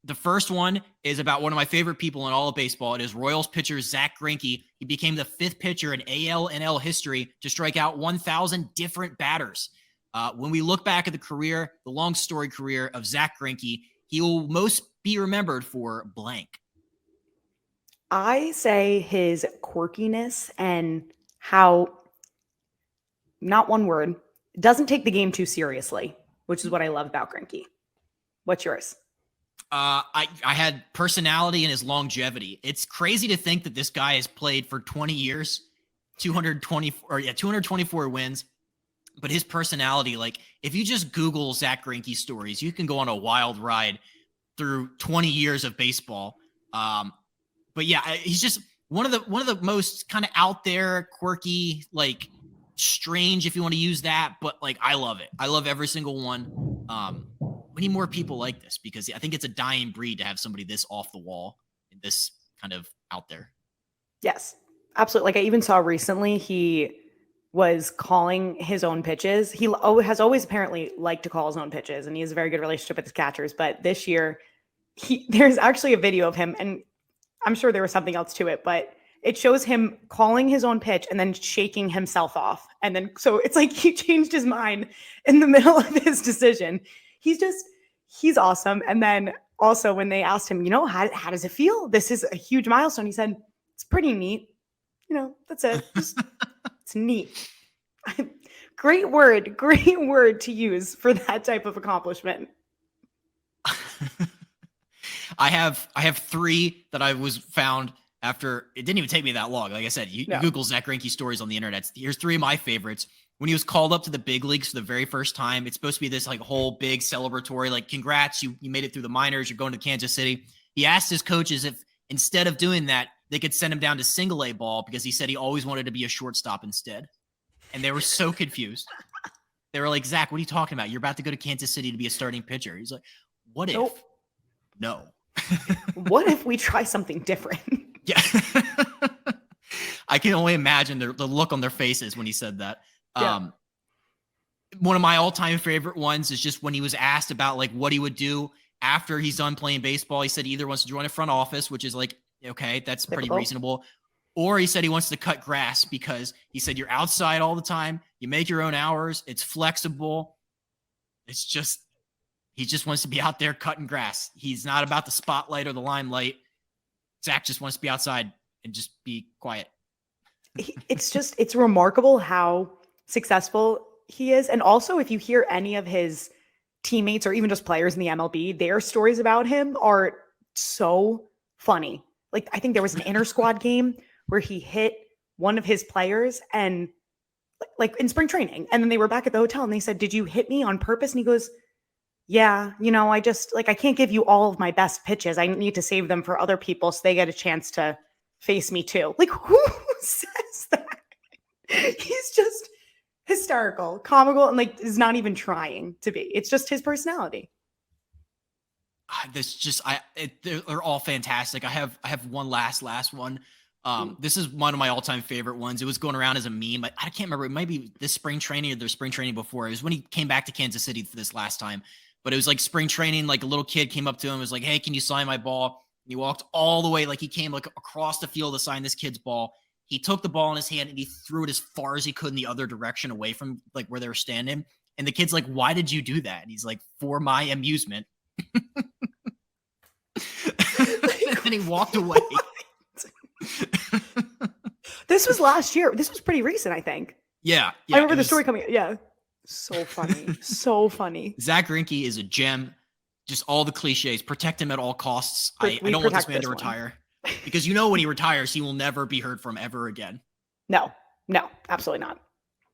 The first one is about one of my favorite people in all of baseball. It is Royals pitcher Zack Greinke. He became the 5th pitcher in AL and NL history to strike out 1,000 different batters. When we look back at the long story career of Zack Greinke, he will most be remembered for blank. I say his quirkiness and how, not one word, doesn't take the game too seriously, which is what I love about Greinke. What's yours? I had personality and his longevity. It's crazy to think that this guy has played for 20 years, 224 wins. But his personality, like if you just Google Zack Greinke stories, you can go on a wild ride through 20 years of baseball. But yeah, he's just one of the most kind of out there, quirky, like strange, if you want to use that. But like, I love it. I love every single one. We need more people like this because I think it's a dying breed to have somebody this off the wall and this kind of out there. Yes, absolutely. Like I even saw recently, he was calling his own pitches. He has always apparently liked to call his own pitches, and he has a very good relationship with his catchers. But this year, there's actually a video of him, and I'm sure there was something else to it, but it shows him calling his own pitch and then shaking himself off. And then, so it's like he changed his mind in the middle of his decision. He's awesome. And then also when they asked him, how does it feel? This is a huge milestone. He said, it's pretty neat. That's it. It's neat. Great word to use for that type of accomplishment. I have 3 that I was found after. It didn't even take me that long. Like I said, you Google Zack Greinke stories on the internet. Here's 3 of my favorites. When he was called up to the big leagues for the very first time, it's supposed to be this like whole big celebratory, like, congrats, you made it through the minors, you're going to Kansas City. He asked his coaches if instead of doing that, they could send him down to single A ball because he said he always wanted to be a shortstop instead. And they were so confused. They were like, Zach, what are you talking about? You're about to go to Kansas City to be a starting pitcher. He's like, what if? Nope. No. What if we try something different? Yeah. I can only imagine the look on their faces when he said that. Yeah. One of my all-time favorite ones is just when he was asked about like what he would do after he's done playing baseball. He said he either wants to join a front office, which is like, okay, that's pretty reasonable. Or he said he wants to cut grass because he said you're outside all the time. You make your own hours. It's flexible. It's just, he just wants to be out there cutting grass. He's not about the spotlight or the limelight. Zach just wants to be outside and just be quiet. It's remarkable how successful he is. And also, if you hear any of his teammates or even just players in the MLB, their stories about him are so funny. Like, I think there was an inter-squad game where he hit one of his players and like in spring training. And then they were back at the hotel and they said, did you hit me on purpose? And he goes, yeah, I just I can't give you all of my best pitches. I need to save them for other people so they get a chance to face me too. Like, who says that? He's just hysterical, comical, and like is not even trying to be. It's just his personality. They're all fantastic. I have one last one. This is one of my all-time favorite ones. It was going around as a meme. I can't remember. It might be this spring training or their spring training before. It was when he came back to Kansas City for this last time. But it was like spring training. Like a little kid came up to him and was like, hey, can you sign my ball? And he walked all the way. Like he came like across the field to sign this kid's ball. He took the ball in his hand and he threw it as far as he could in the other direction away from like where they were standing. And the kid's like, why did you do that? And he's like, for my amusement. And he walked away. This was last year. This was pretty recent, I think. Yeah. I remember the story coming. Yeah. So funny. So funny. Zack Greinke is a gem. Just all the cliches. Protect him at all costs. I don't want this man to retire. Because when he retires, he will never be heard from ever again. No, absolutely not.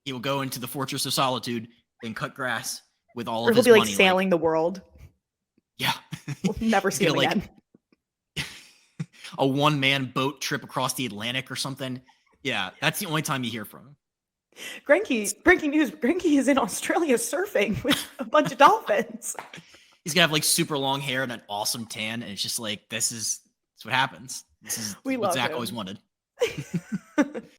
He will go into the Fortress of Solitude and cut grass with all of his money. He'll be like sailing the world. Yeah. We'll never see him again. A one-man boat trip across the Atlantic or something. Yeah, that's the only time you hear from him. Breaking news, Greinke is in Australia surfing with a bunch of dolphins. He's gonna have like super long hair and an awesome tan, and it's just like, that's what happens. This is what Zach always wanted.